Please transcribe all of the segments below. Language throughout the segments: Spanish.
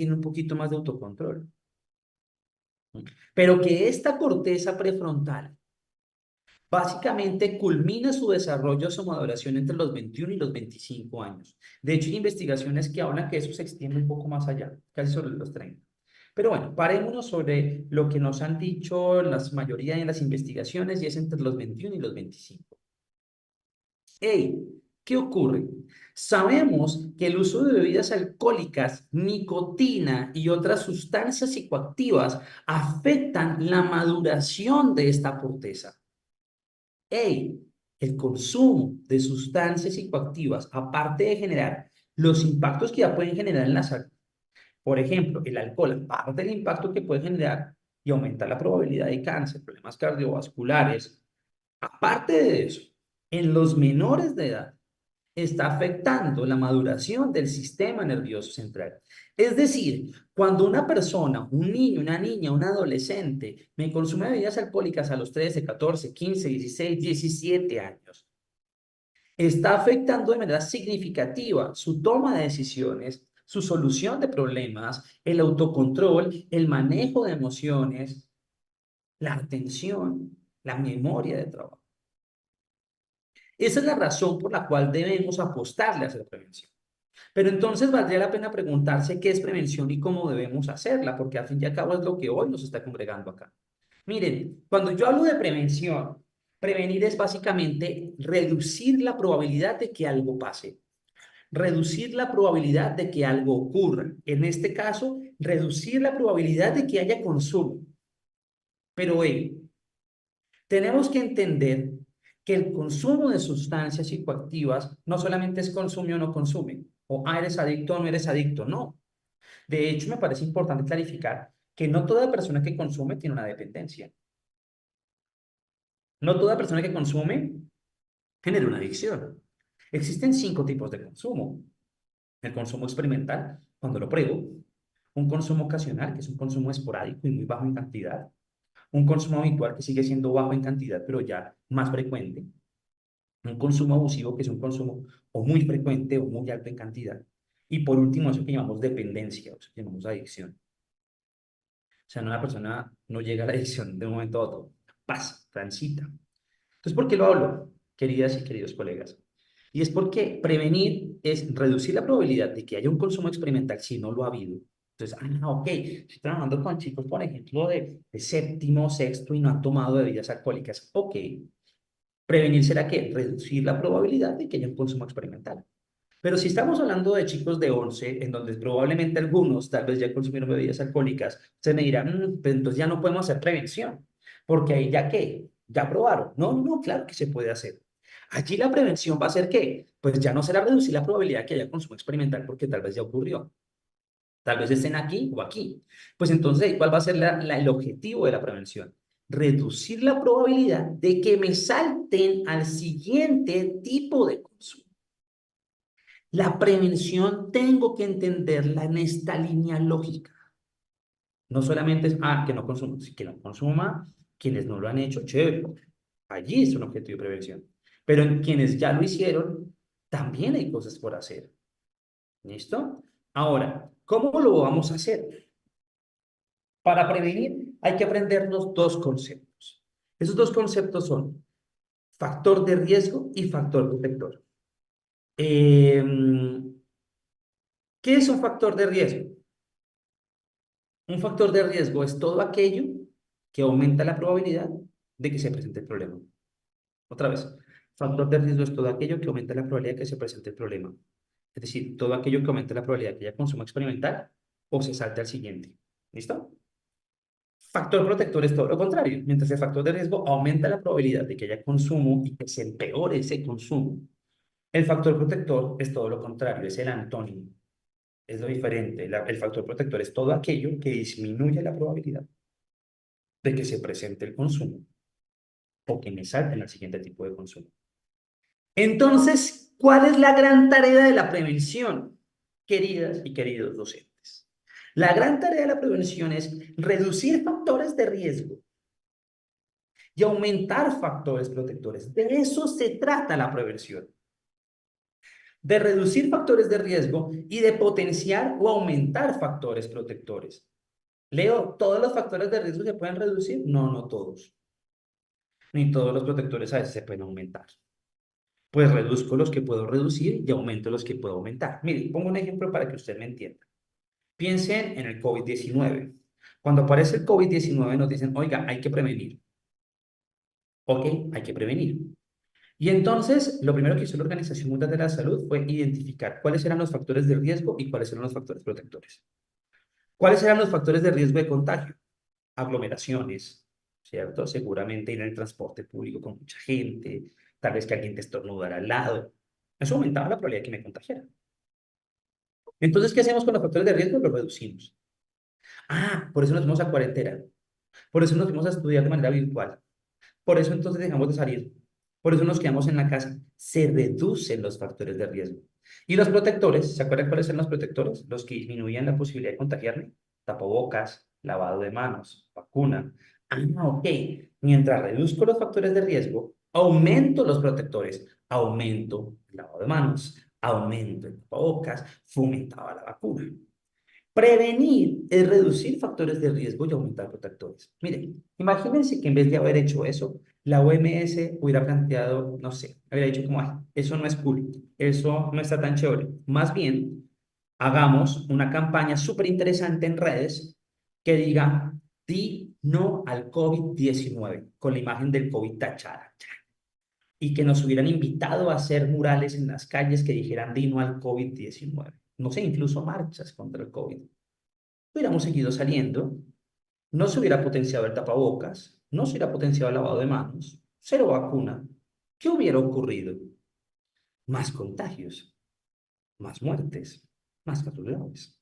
tiene un poquito más de autocontrol. Pero que esta corteza prefrontal básicamente culmina su desarrollo, su maduración entre los 21 y los 25 años. De hecho, hay investigaciones que hablan que eso se extiende un poco más allá, casi sobre los 30. Pero bueno, parémonos sobre lo que nos han dicho la mayoría de las investigaciones y es entre los 21 y los 25. Hey, ¿qué ocurre? Sabemos que el uso de bebidas alcohólicas, nicotina y otras sustancias psicoactivas afectan la maduración de esta corteza. Hey, el consumo de sustancias psicoactivas, aparte de generar los impactos que ya pueden generar en la salud, por ejemplo, el alcohol, aparte del impacto que puede generar y aumentar la probabilidad de cáncer, problemas cardiovasculares, aparte de eso, en los menores de edad, está afectando la maduración del sistema nervioso central. Es decir, cuando una persona, un niño, una niña, un adolescente, me consume bebidas alcohólicas a los 13, 14, 15, 16, 17 años, está afectando de manera significativa su toma de decisiones, su solución de problemas, el autocontrol, el manejo de emociones, la atención, la memoria de trabajo. Esa es la razón por la cual debemos apostarle a hacer prevención. Pero entonces valdría la pena preguntarse qué es prevención y cómo debemos hacerla, porque al fin y al cabo es lo que hoy nos está congregando acá. Miren, cuando yo hablo de prevención, prevenir es básicamente reducir la probabilidad de que algo pase, reducir la probabilidad de que algo ocurra. En este caso, reducir la probabilidad de que haya consumo. Pero tenemos que entender que el consumo de sustancias psicoactivas no solamente es consume o no consume, o eres adicto o no eres adicto, no. De hecho, me parece importante clarificar que no toda persona que consume tiene una dependencia. No toda persona que consume genera una adicción. Existen 5 tipos de consumo. El consumo experimental, cuando lo pruebo. Un consumo ocasional, que es un consumo esporádico y muy bajo en cantidad. Un consumo habitual, que sigue siendo bajo en cantidad, pero ya más frecuente. Un consumo abusivo, que es un consumo o muy frecuente o muy alto en cantidad. Y por último, eso que llamamos dependencia, o eso que llamamos adicción. O sea, una persona no llega a la adicción de un momento a otro. Pasa, transita. Entonces, ¿por qué lo hablo, queridas y queridos colegas? Y es porque prevenir es reducir la probabilidad de que haya un consumo experimental si no lo ha habido. Entonces, ok, estoy trabajando con chicos, por ejemplo, de séptimo, sexto y no han tomado bebidas alcohólicas. Ok, prevenir será que reducir la probabilidad de que haya un consumo experimental. Pero si estamos hablando de chicos de 11, en donde probablemente algunos tal vez ya consumieron bebidas alcohólicas, se me dirán, pues entonces ya no podemos hacer prevención, porque ahí ya qué, ya probaron. No, no, claro que se puede hacer. Allí la prevención va a ser qué, pues ya no será reducir la probabilidad que haya consumo experimental, porque tal vez ya ocurrió. Tal vez estén aquí o aquí. Pues entonces, ¿cuál va a ser el objetivo de la prevención? Reducir la probabilidad de que me salten al siguiente tipo de consumo. La prevención tengo que entenderla en esta línea lógica. No solamente es, que no consuma, quienes no lo han hecho, chévere. Allí es un objetivo de prevención. Pero en quienes ya lo hicieron, también hay cosas por hacer. ¿Listo? Ahora, ¿cómo lo vamos a hacer? Para prevenir hay que aprendernos 2 conceptos. Esos 2 conceptos son factor de riesgo y factor protector. Eh, ¿Qué es un factor de riesgo? Un factor de riesgo es todo aquello que aumenta la probabilidad de que se presente el problema. Otra vez, factor de riesgo es todo aquello que aumenta la probabilidad de que se presente el problema. Es decir, todo aquello que aumenta la probabilidad de que haya consumo experimental o se salte al siguiente. ¿Listo? Factor protector es todo lo contrario. Mientras el factor de riesgo aumenta la probabilidad de que haya consumo y que se empeore ese consumo, el factor protector es todo lo contrario, es el antónimo. Es lo diferente. El factor protector es todo aquello que disminuye la probabilidad de que se presente el consumo o que me salten al siguiente tipo de consumo. Entonces, ¿cuál es la gran tarea de la prevención, queridas y queridos docentes? La gran tarea de la prevención es reducir factores de riesgo y aumentar factores protectores. De eso se trata la prevención. de reducir factores de riesgo y de potenciar o aumentar factores protectores. Leo, ¿todos los factores de riesgo se pueden reducir? No, no todos. Ni todos los protectores a veces se pueden aumentar. Pues reduzco los que puedo reducir y aumento los que puedo aumentar. Mire, pongo un ejemplo para que usted me entienda. Piensen en el COVID-19. Cuando aparece el COVID-19 nos dicen, oiga, hay que prevenir. Ok, hay que prevenir. Y entonces, lo primero que hizo la Organización Mundial de la Salud fue identificar cuáles eran los factores de riesgo y cuáles eran los factores protectores. ¿Cuáles eran los factores de riesgo de contagio? Aglomeraciones, ¿cierto? Seguramente ir en el transporte público con mucha gente, tal vez que alguien te estornudara al lado. Eso aumentaba la probabilidad de que me contagiara. Entonces, ¿qué hacemos con los factores de riesgo? Los reducimos. Ah, por eso nos fuimos a cuarentena. Por eso nos fuimos a estudiar de manera virtual. Por eso entonces dejamos de salir. Por eso nos quedamos en la casa. Se reducen los factores de riesgo. Y los protectores, ¿se acuerdan cuáles eran los protectores? Los que disminuían la posibilidad de contagiarme. Tapabocas, lavado de manos, vacuna. Ah, ok. Mientras reduzco los factores de riesgo, aumento los protectores. Aumento el lavado de manos, aumento el tapabocas, fomentaba la vacuna. Prevenir es reducir factores de riesgo y aumentar protectores. Miren, imagínense que en vez de haber hecho eso, la OMS hubiera planteado, no sé, hubiera dicho como, "Ay, eso no es cool, eso no está tan chévere". Más bien, hagamos una campaña súper interesante en redes que diga, di no al COVID-19, con la imagen del COVID tachada. Y que nos hubieran invitado a hacer murales en las calles que dijeran, di no al COVID-19. No sé, incluso marchas contra el COVID. Hubiéramos seguido saliendo, no se hubiera potenciado el tapabocas, no se hubiera potenciado el lavado de manos, cero vacuna. ¿Qué hubiera ocurrido? Más contagios, más muertes, más casos graves.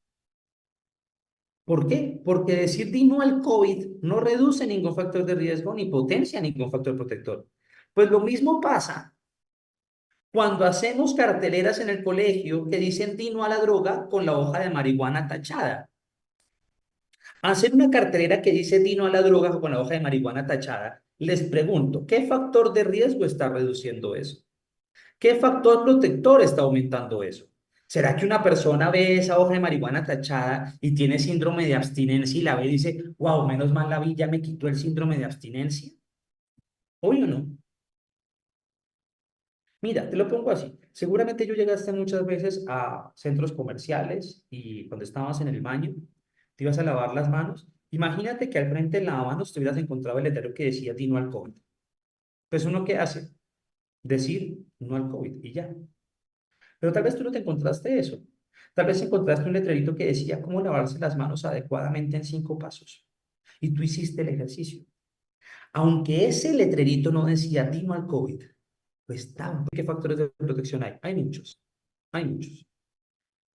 ¿Por qué? Porque decir di no al COVID no reduce ningún factor de riesgo ni potencia ningún factor protector. Pues lo mismo pasa cuando hacemos carteleras en el colegio que dicen di no a la droga con la hoja de marihuana tachada. Hacer una cartelera que dice Dino a la droga con la hoja de marihuana tachada, les pregunto, ¿qué factor de riesgo está reduciendo eso? ¿Qué factor protector está aumentando eso? ¿Será que una persona ve esa hoja de marihuana tachada y tiene síndrome de abstinencia y la ve y dice, wow, menos mal la vi, ya me quitó el síndrome de abstinencia? Obvio no. Mira, te lo pongo así. Seguramente yo llegaste muchas veces a centros comerciales y cuando estabas en el baño, te ibas a lavar las manos. Imagínate que al frente del lavamanos te hubieras encontrado el letrero que decía "Di no al COVID". Pues uno, ¿qué hace? Decir no al COVID y ya. Pero tal vez tú no te encontraste eso. Tal vez encontraste un letrerito que decía cómo lavarse las manos adecuadamente en 5 pasos. Y tú hiciste el ejercicio. Aunque ese letrerito no decía "Di no al COVID", pues ¿qué factores de protección hay? Hay muchos. Hay muchos.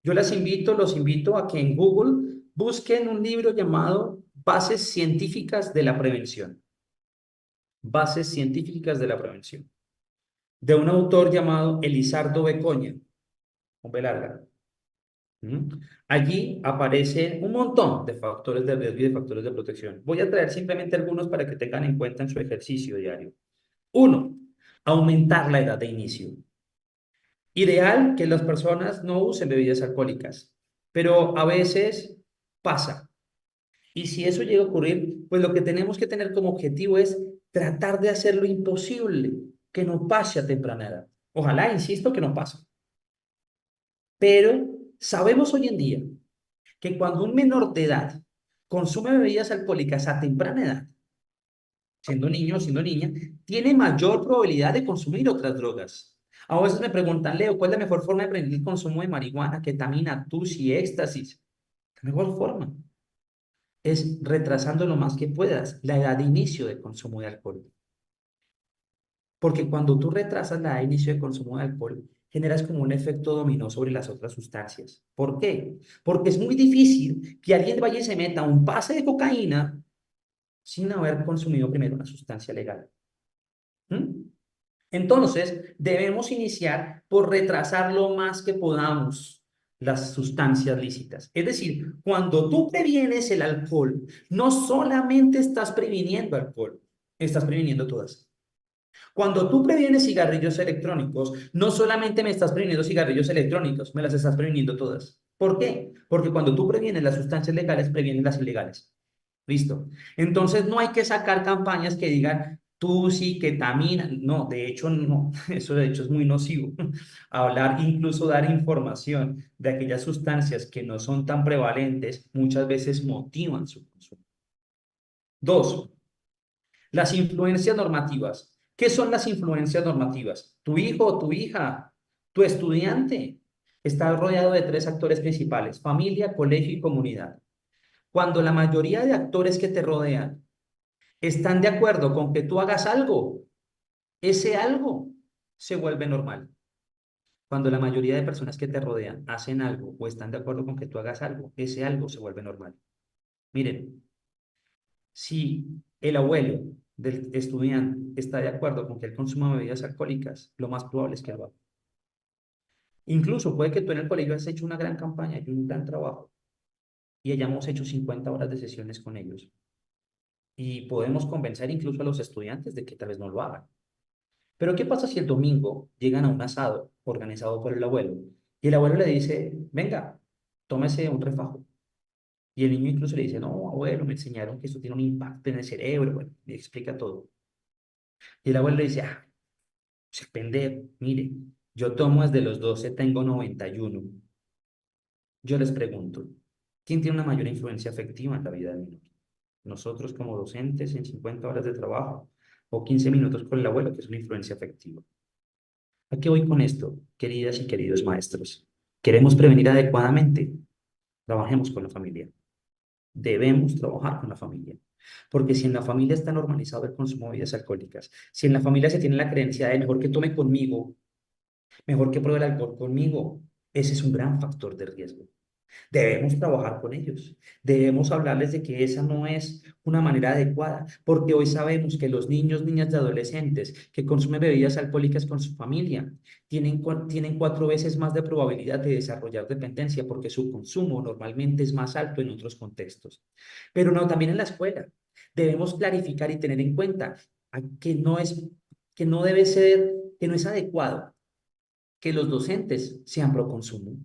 Yo los invito a que en Google busquen un libro llamado Bases Científicas de la Prevención. Bases Científicas de la Prevención. De un autor llamado Elizardo Becoña, con B larga. ¿Mm? Allí aparece un montón de factores de riesgo y de factores de protección. Voy a traer simplemente algunos para que tengan en cuenta en su ejercicio diario. Uno, aumentar la edad de inicio. Ideal que las personas no usen bebidas alcohólicas, pero a veces pasa. Y si eso llega a ocurrir, pues lo que tenemos que tener como objetivo es tratar de hacer lo imposible que no pase a temprana edad. Ojalá, insisto, que no pase. Pero sabemos hoy en día que cuando un menor de edad consume bebidas alcohólicas a temprana edad, siendo niño o siendo niña, tiene mayor probabilidad de consumir otras drogas. A veces me preguntan, Leo, ¿cuál es la mejor forma de prevenir el consumo de marihuana, ketamina, tusi, éxtasis? La mejor forma es retrasando lo más que puedas la edad de inicio de consumo de alcohol. Porque cuando tú retrasas la edad de inicio de consumo de alcohol, generas como un efecto dominó sobre las otras sustancias. ¿Por qué? Porque es muy difícil que alguien vaya y se meta un pase de cocaína sin haber consumido primero una sustancia legal. ¿Mm? Entonces, debemos iniciar por retrasar lo más que podamos las sustancias lícitas. Es decir, cuando tú previenes el alcohol, no solamente estás previniendo alcohol, estás previniendo todas. Cuando tú previenes cigarrillos electrónicos, no solamente me estás previniendo cigarrillos electrónicos, me las estás previniendo todas. ¿Por qué? Porque cuando tú previenes las sustancias legales, previenes las ilegales. ¿Listo? Entonces no hay que sacar campañas que digan tú sí, ketamina. No, de hecho no. Eso de hecho es muy nocivo. Hablar, incluso dar información de aquellas sustancias que no son tan prevalentes, muchas veces motivan su consumo. Dos, las influencias normativas. ¿Qué son las influencias normativas? Tu hijo o tu hija, tu estudiante, está rodeado de tres actores principales: familia, colegio y comunidad. Cuando la mayoría de actores que te rodean están de acuerdo con que tú hagas algo, ese algo se vuelve normal. Cuando la mayoría de personas que te rodean hacen algo o están de acuerdo con que tú hagas algo, ese algo se vuelve normal. Miren, si el abuelo del estudiante está de acuerdo con que él consuma bebidas alcohólicas, lo más probable es que lo haga. Incluso puede que tú en el colegio hayas hecho una gran campaña y un gran trabajo y hayamos hecho 50 horas de sesiones con ellos. Y podemos convencer incluso a los estudiantes de que tal vez no lo hagan. Pero ¿qué pasa si el domingo llegan a un asado organizado por el abuelo y el abuelo le dice, venga, tómese un refajo? Y el niño incluso le dice, no, abuelo, me enseñaron que esto tiene un impacto en el cerebro, bueno, le explica todo. Y el abuelo le dice, ah, se pendejo, mire, yo tomo desde los 12, tengo 91. Yo les pregunto, ¿quién tiene una mayor influencia afectiva en la vida del niño? Nosotros como docentes en 50 horas de trabajo o 15 minutos con el abuelo, que es una influencia afectiva. ¿A qué voy con esto, queridas y queridos maestros? ¿Queremos prevenir adecuadamente? Trabajemos con la familia. Debemos trabajar con la familia. Porque si en la familia está normalizado el consumo de bebidas alcohólicas, si en la familia se tiene la creencia de mejor que tome conmigo, mejor que pruebe el alcohol conmigo, ese es un gran factor de riesgo. Debemos trabajar con ellos. Debemos hablarles de que esa no es una manera adecuada, porque hoy sabemos que los niños, niñas y adolescentes que consumen bebidas alcohólicas con su familia tienen 4 veces más de probabilidad de desarrollar dependencia porque su consumo normalmente es más alto en otros contextos. Pero no, también en la escuela. Debemos clarificar y tener en cuenta que no debe ser, que no es adecuado que los docentes sean pro consumo.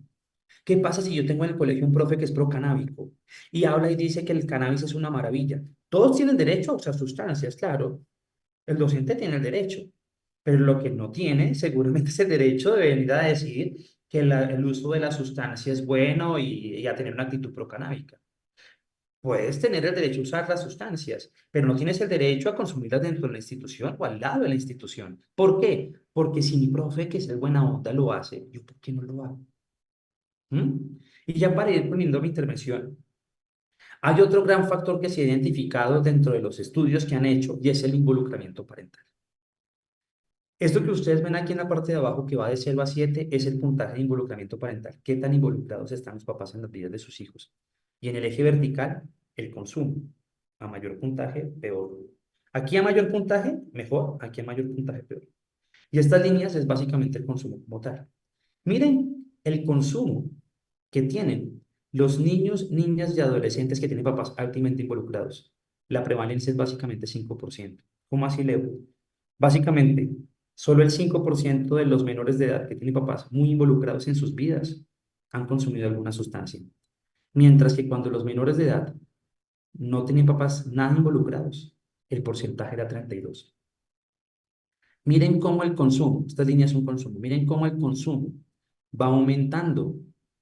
¿Qué pasa si yo tengo en el colegio un profe que es procanábico y habla y dice que el cannabis es una maravilla? Todos tienen derecho a usar sustancias, claro. El docente tiene el derecho, pero lo que no tiene seguramente es el derecho de venir a decir que el uso de la sustancia es bueno y a tener una actitud procanábica. Puedes tener el derecho a usar las sustancias, pero no tienes el derecho a consumirlas dentro de la institución o al lado de la institución. ¿Por qué? Porque si mi profe, que es el buena onda, lo hace, ¿yo por qué no lo hago? ¿Mm? Y ya para ir poniendo mi intervención, hay otro gran factor que se ha identificado dentro de los estudios que han hecho y es el involucramiento parental. Esto que ustedes ven aquí en la parte de abajo, que va de 0 a 7, es el puntaje de involucramiento parental. ¿Qué tan involucrados están los papás en las vidas de sus hijos? Y en el eje vertical, el consumo. A mayor puntaje, peor. Aquí a mayor puntaje, mejor. Aquí a mayor puntaje, peor. Y estas líneas es básicamente el consumo como tal. Miren el consumo que tienen los niños, niñas y adolescentes que tienen papás altamente involucrados. La prevalencia es básicamente 5%. ¿Cómo así, Leo? Básicamente, solo el 5% de los menores de edad que tienen papás muy involucrados en sus vidas han consumido alguna sustancia. Mientras que cuando los menores de edad no tenían papás nada involucrados, el porcentaje era 32. Miren cómo el consumo, estas líneas son consumo, miren cómo el consumo va aumentando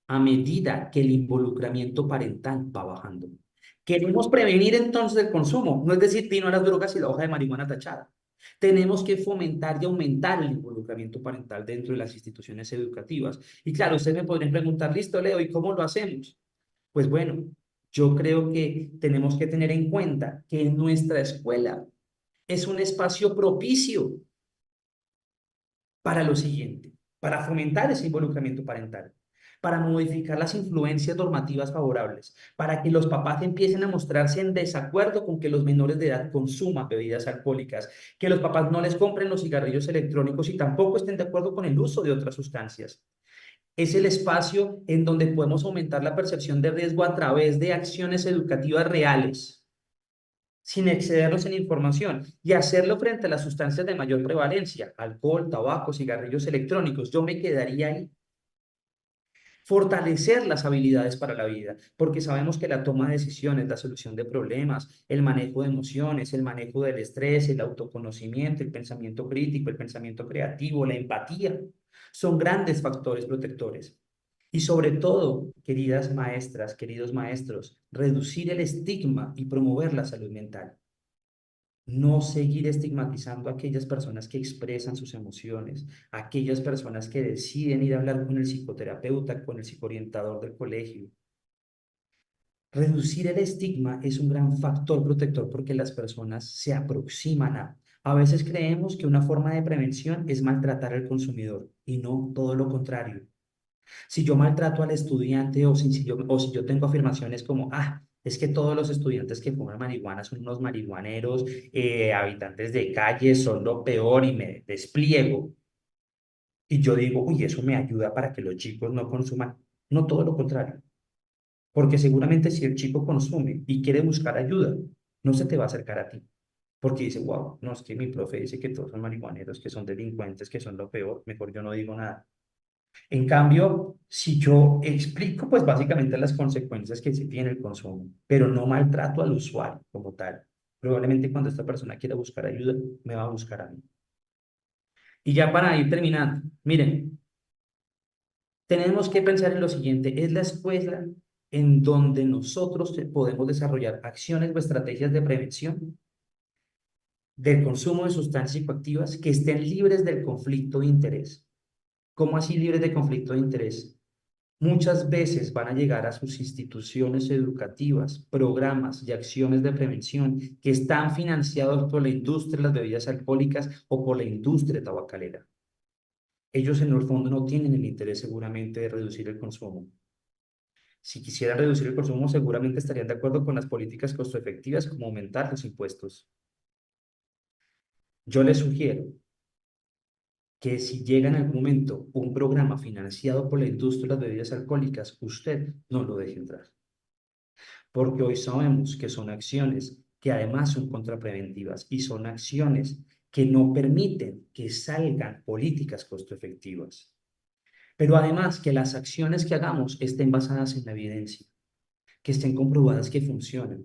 a medida que el involucramiento parental va bajando. Queremos prevenir entonces el consumo, no es decir, vino a las drogas y la hoja de marihuana tachada. Tenemos que fomentar y aumentar el involucramiento parental dentro de las instituciones educativas. Y claro, ustedes me podrían preguntar, listo, Leo, ¿y cómo lo hacemos? Pues bueno, yo creo que tenemos que tener en cuenta que nuestra escuela es un espacio propicio para lo siguiente, para fomentar ese involucramiento parental, para modificar las influencias normativas favorables, para que los papás empiecen a mostrarse en desacuerdo con que los menores de edad consuman bebidas alcohólicas, que los papás no les compren los cigarrillos electrónicos y tampoco estén de acuerdo con el uso de otras sustancias. Es el espacio en donde podemos aumentar la percepción de riesgo a través de acciones educativas reales, sin excedernos en información y hacerlo frente a las sustancias de mayor prevalencia, alcohol, tabaco, cigarrillos electrónicos. Yo me quedaría ahí. Fortalecer las habilidades para la vida, porque sabemos que la toma de decisiones, la solución de problemas, el manejo de emociones, el manejo del estrés, el autoconocimiento, el pensamiento crítico, el pensamiento creativo, la empatía, son grandes factores protectores. Y sobre todo, queridas maestras, queridos maestros, reducir el estigma y promover la salud mental. No seguir estigmatizando a aquellas personas que expresan sus emociones, a aquellas personas que deciden ir a hablar con el psicoterapeuta, con el psicoorientador del colegio. Reducir el estigma es un gran factor protector porque las personas se aproximan a veces creemos que una forma de prevención es maltratar al consumidor y no todo lo contrario. Si yo maltrato al estudiante o si yo tengo afirmaciones como, es que todos los estudiantes que fuman marihuana son unos marihuaneros, habitantes de calles son lo peor y me despliego. Y yo digo, uy, eso me ayuda para que los chicos no consuman. No todo lo contrario. Porque seguramente si el chico consume y quiere buscar ayuda, no se te va a acercar a ti. Porque dice, wow, no, es que mi profe dice que todos son marihuaneros, que son delincuentes, que son lo peor, mejor yo no digo nada. En cambio, si yo explico, pues básicamente las consecuencias que sí tiene el consumo, pero no maltrato al usuario como tal, probablemente cuando esta persona quiera buscar ayuda, me va a buscar a mí. Y ya para ir terminando, miren, tenemos que pensar en lo siguiente, es la escuela en donde nosotros podemos desarrollar acciones o estrategias de prevención del consumo de sustancias psicoactivas que estén libres del conflicto de interés. ¿Cómo así libres de conflicto de interés? Muchas veces van a llegar a sus instituciones educativas, programas y acciones de prevención que están financiados por la industria de las bebidas alcohólicas o por la industria tabacalera. Ellos en el fondo no tienen el interés seguramente de reducir el consumo. Si quisieran reducir el consumo, seguramente estarían de acuerdo con las políticas costo-efectivas como aumentar los impuestos. Yo les sugiero que si llega en algún momento un programa financiado por la industria de las bebidas alcohólicas, usted no lo deje entrar. Porque hoy sabemos que son acciones que además son contrapreventivas y son acciones que no permiten que salgan políticas costo efectivas. Pero además que las acciones que hagamos estén basadas en la evidencia, que estén comprobadas que funcionan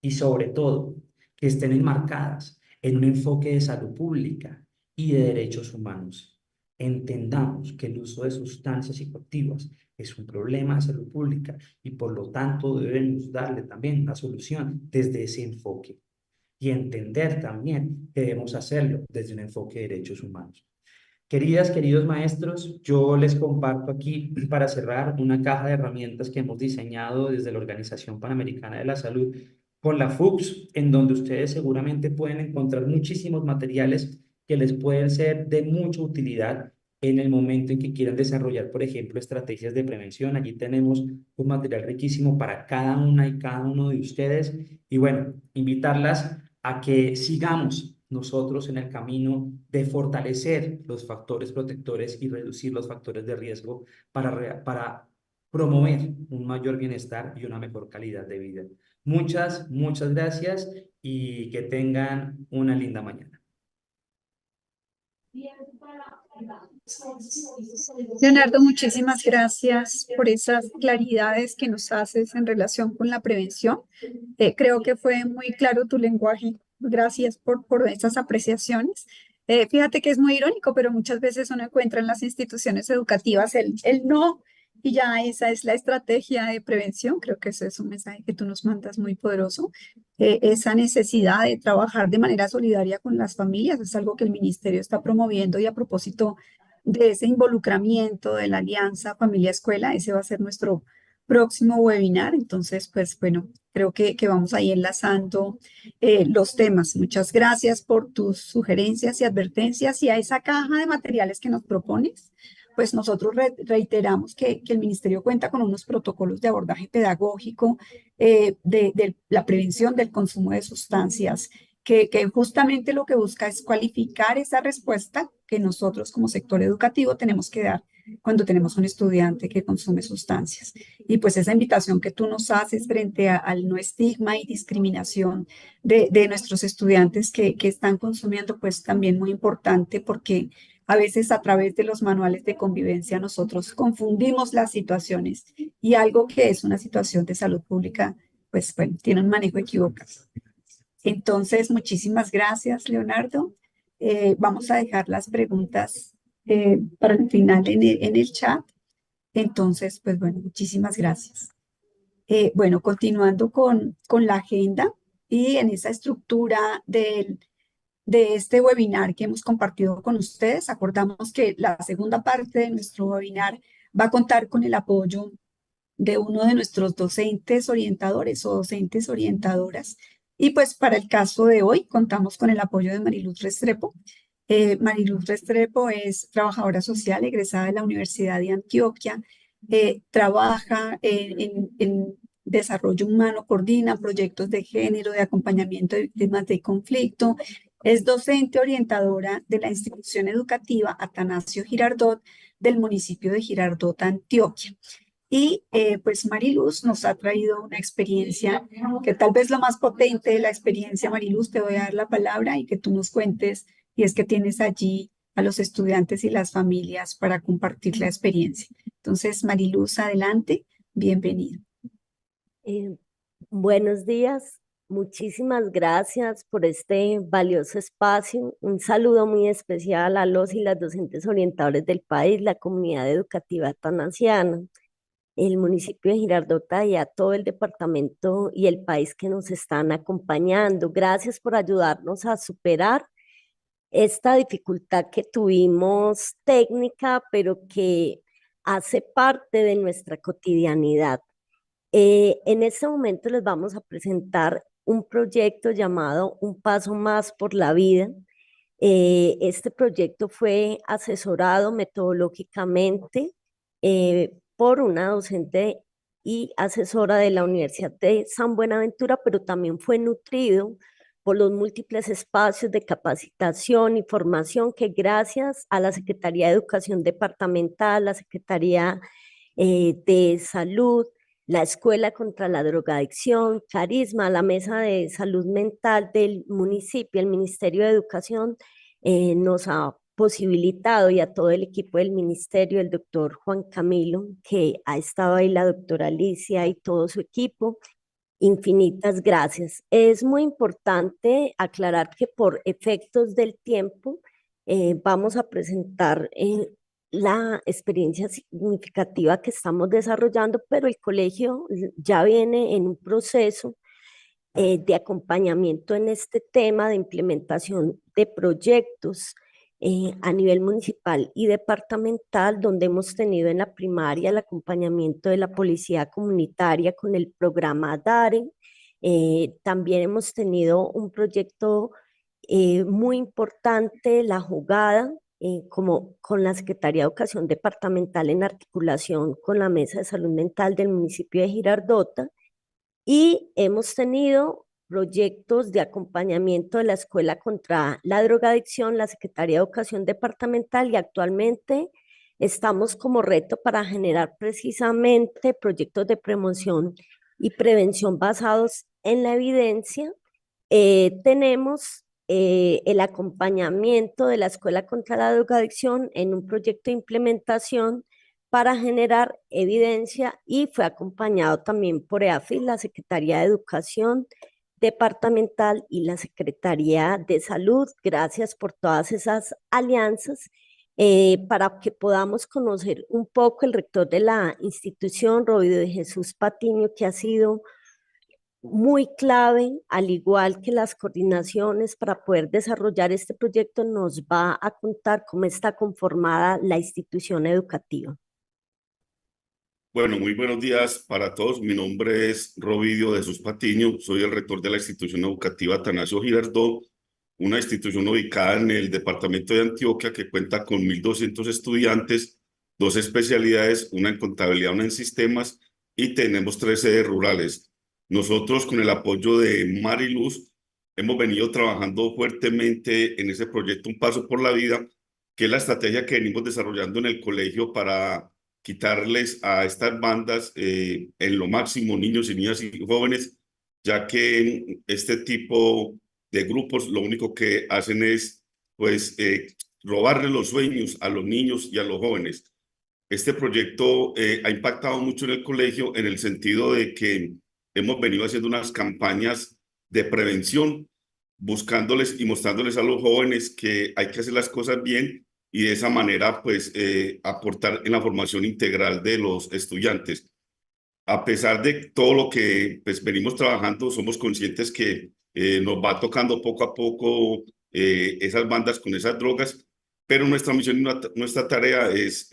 y sobre todo que estén enmarcadas en un enfoque de salud pública y de derechos humanos. Entendamos que el uso de sustancias psicoactivas es un problema de salud pública y por lo tanto debemos darle también una solución desde ese enfoque y entender también que debemos hacerlo desde un enfoque de derechos humanos. Queridas, queridos maestros, yo les comparto aquí para cerrar una caja de herramientas que hemos diseñado desde la Organización Panamericana de la Salud con la FUCS, en donde ustedes seguramente pueden encontrar muchísimos materiales que les pueden ser de mucha utilidad en el momento en que quieran desarrollar, por ejemplo, estrategias de prevención. Allí tenemos un material riquísimo para cada una y cada uno de ustedes. Y bueno, invitarlas a que sigamos nosotros en el camino de fortalecer los factores protectores y reducir los factores de riesgo para promover un mayor bienestar y una mejor calidad de vida. Muchas, muchas gracias y que tengan una linda mañana. Leonardo, muchísimas gracias por esas claridades que nos haces en relación con la prevención. Creo que fue muy claro tu lenguaje. Gracias por esas apreciaciones. Fíjate que es muy irónico, pero muchas veces uno encuentra en las instituciones educativas el no y ya esa es la estrategia de prevención. Creo que ese es un mensaje que tú nos mandas muy poderoso. Esa necesidad de trabajar de manera solidaria con las familias es algo que el ministerio está promoviendo y a propósito de ese involucramiento de la alianza familia-escuela, ese va a ser nuestro próximo webinar. Entonces, pues bueno, creo que vamos ahí enlazando los temas. Muchas gracias por tus sugerencias y advertencias y a esa caja de materiales que nos propones. Pues nosotros reiteramos que el ministerio cuenta con unos protocolos de abordaje pedagógico de la prevención del consumo de sustancias que justamente lo que busca es cualificar esa respuesta que nosotros como sector educativo tenemos que dar cuando tenemos un estudiante que consume sustancias. Y pues esa invitación que tú nos haces frente al no estigma y discriminación de nuestros estudiantes que están consumiendo, pues también muy importante porque a veces a través de los manuales de convivencia nosotros confundimos las situaciones y algo que es una situación de salud pública, pues bueno, tiene un manejo equivocado. Entonces, muchísimas gracias, Leonardo. Vamos a dejar las preguntas para el final en el chat. Entonces, pues bueno, muchísimas gracias. Bueno, continuando con la agenda y en esa estructura de este webinar que hemos compartido con ustedes, acordamos que la segunda parte de nuestro webinar va a contar con el apoyo de uno de nuestros docentes orientadores o docentes orientadoras. Y pues para el caso de hoy contamos con el apoyo de Mariluz Restrepo. Mariluz Restrepo es trabajadora social egresada de la Universidad de Antioquia. Trabaja en desarrollo humano, coordina proyectos de género, de acompañamiento de víctimas de conflicto. Es docente orientadora de la institución educativa Atanasio Girardot del municipio de Girardot, Antioquia. Y pues Mariluz nos ha traído una experiencia que tal vez lo más potente de la experiencia, Mariluz, te voy a dar la palabra y que tú nos cuentes, y es que tienes allí a los estudiantes y las familias para compartir la experiencia. Entonces, Mariluz, adelante, bienvenida. Eh, Buenos días, muchísimas gracias por este valioso espacio. Un saludo muy especial a los y las docentes orientadores del país, la comunidad educativa atanasiana, el municipio de Girardota y a todo el departamento y el país que nos están acompañando. Gracias por ayudarnos a superar esta dificultad que tuvimos técnica, pero que hace parte de nuestra cotidianidad. En este momento les vamos a presentar un proyecto llamado Un Paso Más por la Vida. Este proyecto fue asesorado metodológicamente por una docente y asesora de la Universidad de San Buenaventura, pero también fue nutrido por los múltiples espacios de capacitación y formación que gracias a la Secretaría de Educación Departamental, la Secretaría de Salud, la Escuela contra la Drogadicción, Carisma, la Mesa de Salud Mental del municipio, el Ministerio de Educación, nos ha posibilitado y a todo el equipo del ministerio, el doctor Juan Camilo, que ha estado ahí, la doctora Alicia y todo su equipo, infinitas gracias. Es muy importante aclarar que por efectos del tiempo vamos a presentar la experiencia significativa que estamos desarrollando, pero el colegio ya viene en un proceso de acompañamiento en este tema de implementación de proyectos a nivel municipal y departamental, donde hemos tenido en la primaria el acompañamiento de la policía comunitaria con el programa DARE. También hemos tenido un proyecto muy importante, La Jugada, como con la Secretaría de Educación Departamental en articulación con la Mesa de Salud Mental del municipio de Girardota. Y hemos tenido proyectos de acompañamiento de la Escuela contra la Drogadicción, la Secretaría de Educación Departamental, y actualmente estamos como reto para generar precisamente proyectos de promoción y prevención basados en la evidencia. Tenemos el acompañamiento de la Escuela contra la Drogadicción en un proyecto de implementación para generar evidencia y fue acompañado también por EAFIS, la Secretaría de Educación Departamental y la Secretaría de Salud. Gracias por todas esas alianzas para que podamos conocer un poco el rector de la institución, Rovidio de Jesús Patiño, que ha sido muy clave, al igual que las coordinaciones para poder desarrollar este proyecto, nos va a contar cómo está conformada la institución educativa. Bueno, muy buenos días para todos. Mi nombre es Rovidio de Jesús Patiño. Soy el rector de la institución educativa Atanasio Girardot, una institución ubicada en el departamento de Antioquia que cuenta con 1.200 estudiantes, 2 especialidades, una en contabilidad, una en sistemas, y tenemos 3 sedes rurales. Nosotros, con el apoyo de Mariluz, hemos venido trabajando fuertemente en ese proyecto Un Paso por la Vida, que es la estrategia que venimos desarrollando en el colegio para quitarles a estas bandas en lo máximo niños y niñas y jóvenes, ya que este tipo de grupos lo único que hacen es pues robarle los sueños a los niños y a los jóvenes. Este proyecto ha impactado mucho en el colegio en el sentido de que hemos venido haciendo unas campañas de prevención, buscándoles y mostrándoles a los jóvenes que hay que hacer las cosas bien y de esa manera pues aportar en la formación integral de los estudiantes. A pesar de todo lo que pues venimos trabajando, somos conscientes que nos va tocando poco a poco esas bandas con esas drogas, pero nuestra misión y nuestra tarea es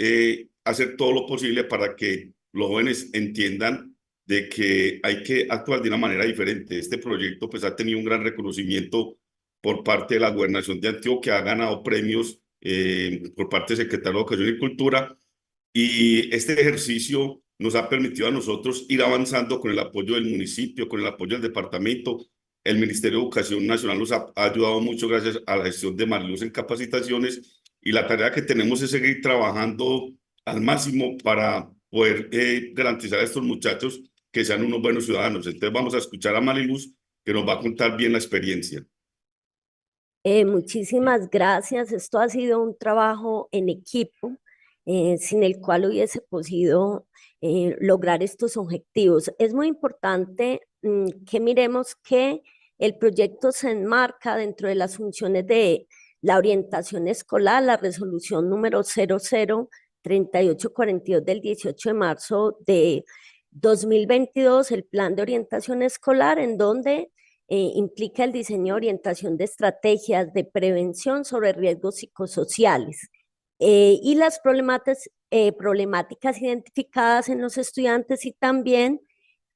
hacer todo lo posible para que los jóvenes entiendan de que hay que actuar de una manera diferente. Este proyecto pues ha tenido un gran reconocimiento por parte de la Gobernación de Antioquia, ha ganado premios por parte del Secretario de Educación y Cultura, y este ejercicio nos ha permitido a nosotros ir avanzando con el apoyo del municipio, con el apoyo del departamento. El Ministerio de Educación Nacional nos ha ayudado mucho gracias a la gestión de Mariluz en capacitaciones, y la tarea que tenemos es seguir trabajando al máximo para poder garantizar a estos muchachos que sean unos buenos ciudadanos. Entonces vamos a escuchar a Mariluz, que nos va a contar bien la experiencia. Muchísimas gracias. Esto ha sido un trabajo en equipo, sin el cual hubiese podido lograr estos objetivos. Es muy importante que miremos que el proyecto se enmarca dentro de las funciones de la orientación escolar, la resolución número 003842 del 18 de marzo de 2022, el plan de orientación escolar, en donde implica el diseño de orientación de estrategias de prevención sobre riesgos psicosociales y las problemáticas identificadas en los estudiantes, y también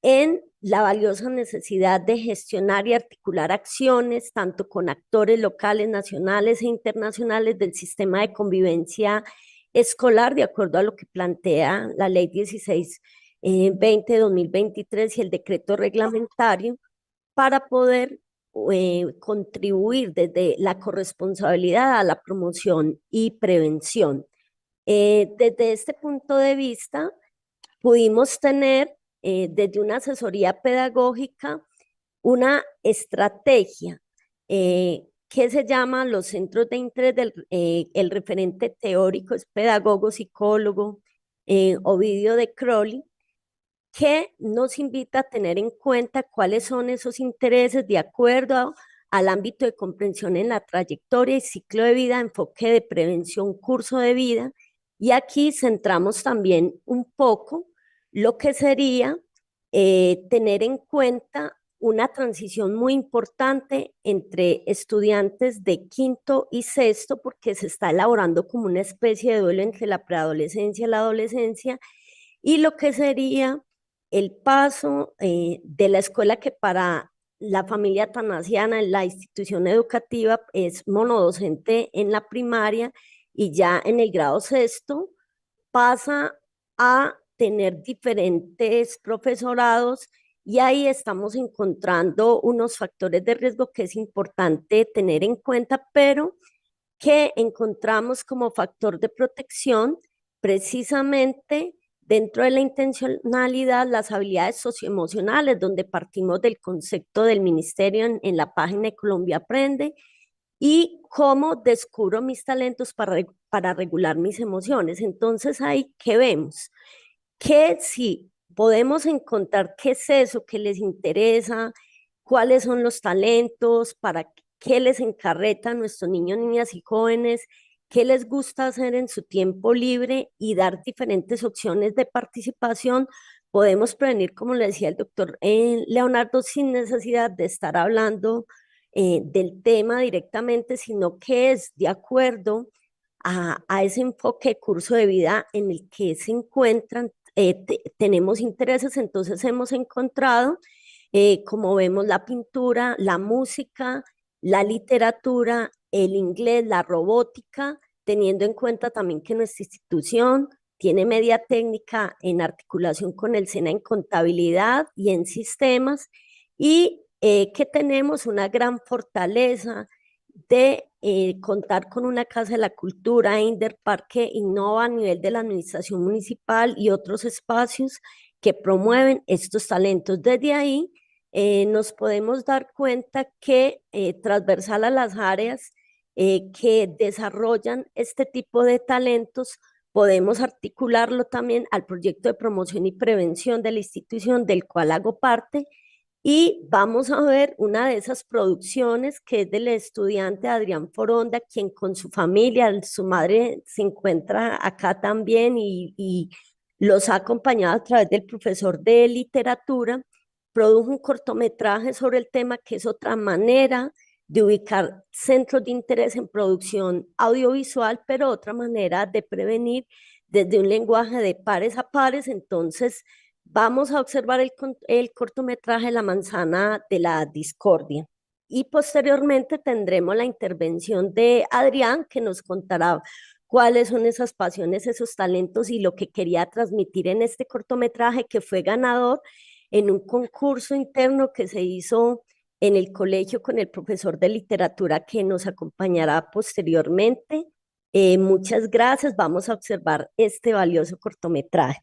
en la valiosa necesidad de gestionar y articular acciones tanto con actores locales, nacionales e internacionales del sistema de convivencia escolar, de acuerdo a lo que plantea la Ley 1620 de 2023 y el decreto reglamentario, para poder contribuir desde la corresponsabilidad a la promoción y prevención. Desde este punto de vista, pudimos tener desde una asesoría pedagógica una estrategia que se llama los centros de interés el referente teórico es pedagogo, psicólogo Ovidio de Crowley, que nos invita a tener en cuenta cuáles son esos intereses de acuerdo al ámbito de comprensión en la trayectoria y ciclo de vida, enfoque de prevención, curso de vida, y aquí centramos también un poco lo que sería tener en cuenta una transición muy importante entre estudiantes de quinto y sexto, porque se está elaborando como una especie de duelo entre la preadolescencia y la adolescencia, y lo que sería el paso de la escuela, que para la familia tanasiana en la institución educativa es monodocente en la primaria, y ya en el grado sexto pasa a tener diferentes profesorados, y ahí estamos encontrando unos factores de riesgo que es importante tener en cuenta, pero que encontramos como factor de protección precisamente dentro de la intencionalidad, las habilidades socioemocionales, donde partimos del concepto del ministerio en la página de Colombia Aprende, y cómo descubro mis talentos para regular mis emociones. Entonces ahí, ¿qué vemos? Que si podemos encontrar qué es eso que les interesa, cuáles son los talentos, para qué les encarreta a nuestros niños, niñas y jóvenes, qué les gusta hacer en su tiempo libre, y dar diferentes opciones de participación, podemos prevenir, como le decía el doctor Leonardo, sin necesidad de estar hablando del tema directamente, sino que es de acuerdo a ese enfoque de curso de vida en el que se encuentran, tenemos intereses. Entonces hemos encontrado, como vemos, la pintura, la música, la literatura, el inglés, la robótica, teniendo en cuenta también que nuestra institución tiene media técnica en articulación con el SENA en contabilidad y en sistemas, y que tenemos una gran fortaleza de contar con una Casa de la Cultura, Inderpark, que innova a nivel de la administración municipal y otros espacios que promueven estos talentos. Desde ahí nos podemos dar cuenta que transversal a las áreas que desarrollan este tipo de talentos, podemos articularlo también al proyecto de promoción y prevención de la institución del cual hago parte, y vamos a ver una de esas producciones que es del estudiante Adrián Foronda, quien con su familia, su madre se encuentra acá también y los ha acompañado a través del profesor de literatura. Produjo un cortometraje sobre el tema, que es otra manera de ubicar centros de interés en producción audiovisual, pero otra manera de prevenir desde un lenguaje de pares a pares. Entonces, vamos a observar el cortometraje La manzana de la discordia. Y posteriormente tendremos la intervención de Adrián, que nos contará cuáles son esas pasiones, esos talentos y lo que quería transmitir en este cortometraje, que fue ganador en un concurso interno que se hizo en el colegio con el profesor de literatura que nos acompañará posteriormente. Muchas gracias. Vamos a observar este valioso cortometraje.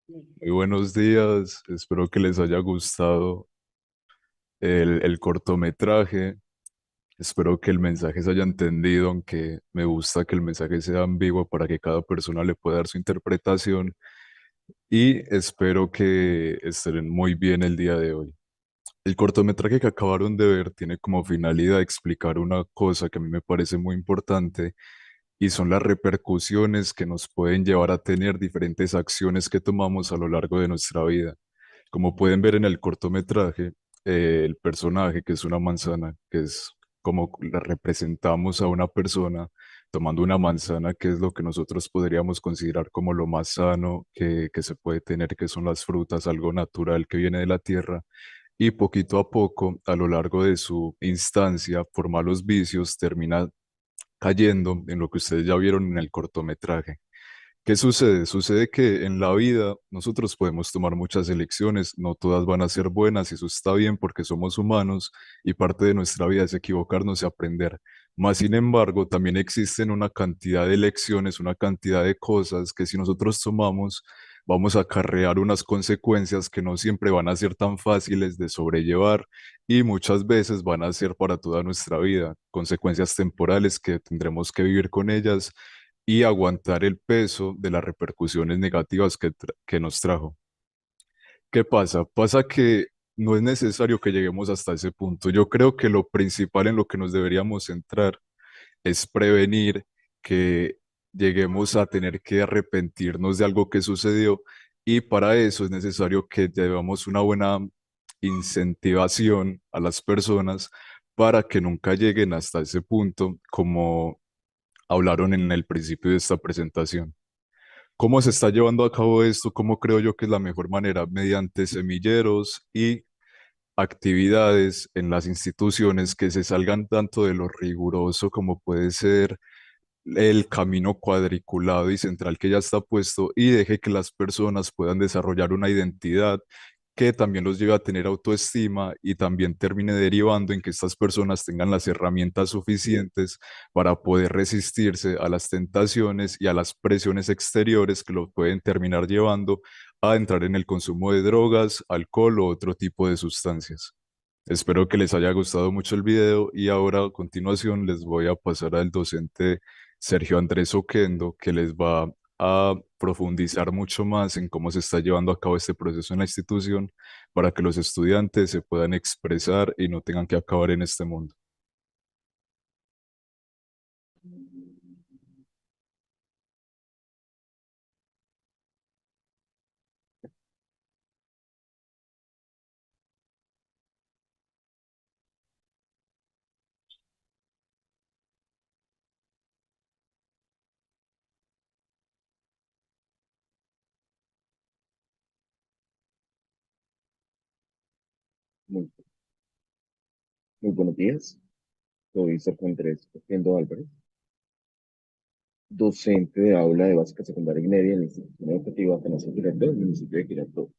Muy buenos días, espero que les haya gustado el cortometraje, espero que el mensaje se haya entendido, aunque me gusta que el mensaje sea ambiguo para que cada persona le pueda dar su interpretación y espero que estén muy bien el día de hoy. El cortometraje que acabaron de ver tiene como finalidad explicar una cosa que a mí me parece muy importante y son las repercusiones que nos pueden llevar a tener diferentes acciones que tomamos a lo largo de nuestra vida. Como pueden ver en el cortometraje, el personaje, que es una manzana, que es como la representamos a una persona tomando una manzana, que es lo que nosotros podríamos considerar como lo más sano que se puede tener, que son las frutas, algo natural que viene de la tierra, y poquito a poco, a lo largo de su instancia por malos vicios, termina cayendo en lo que ustedes ya vieron en el cortometraje. ¿Qué sucede? Sucede que en la vida nosotros podemos tomar muchas elecciones, no todas van a ser buenas y eso está bien porque somos humanos y parte de nuestra vida es equivocarnos y aprender. Más sin embargo, también existen una cantidad de elecciones, una cantidad de cosas que si nosotros tomamos vamos a acarrear unas consecuencias que no siempre van a ser tan fáciles de sobrellevar y muchas veces van a ser para toda nuestra vida, consecuencias temporales que tendremos que vivir con ellas y aguantar el peso de las repercusiones negativas que nos trajo. ¿Qué pasa? Pasa que no es necesario que lleguemos hasta ese punto. Yo creo que lo principal en lo que nos deberíamos centrar es prevenir que lleguemos a tener que arrepentirnos de algo que sucedió y para eso es necesario que llevamos una buena incentivación a las personas para que nunca lleguen hasta ese punto como hablaron en el principio de esta presentación. ¿Cómo se está llevando a cabo esto? ¿Cómo creo yo que es la mejor manera? Mediante semilleros y actividades en las instituciones que se salgan tanto de lo riguroso como puede ser el camino cuadriculado y central que ya está puesto y deje que las personas puedan desarrollar una identidad que también los lleve a tener autoestima y también termine derivando en que estas personas tengan las herramientas suficientes para poder resistirse a las tentaciones y a las presiones exteriores que lo pueden terminar llevando a entrar en el consumo de drogas, alcohol o otro tipo de sustancias. Espero que les haya gustado mucho el video y ahora a continuación les voy a pasar al docente Sergio Andrés Oquendo, que les va a profundizar mucho más en cómo se está llevando a cabo este proceso en la institución para que los estudiantes se puedan expresar y no tengan que acabar en este mundo. Muy, muy buenos días. Soy Sergio Andrés Oquendo Álvarez, docente de aula de básica secundaria y media en la institución educativa Atanasio Girardot, del municipio de Girardot.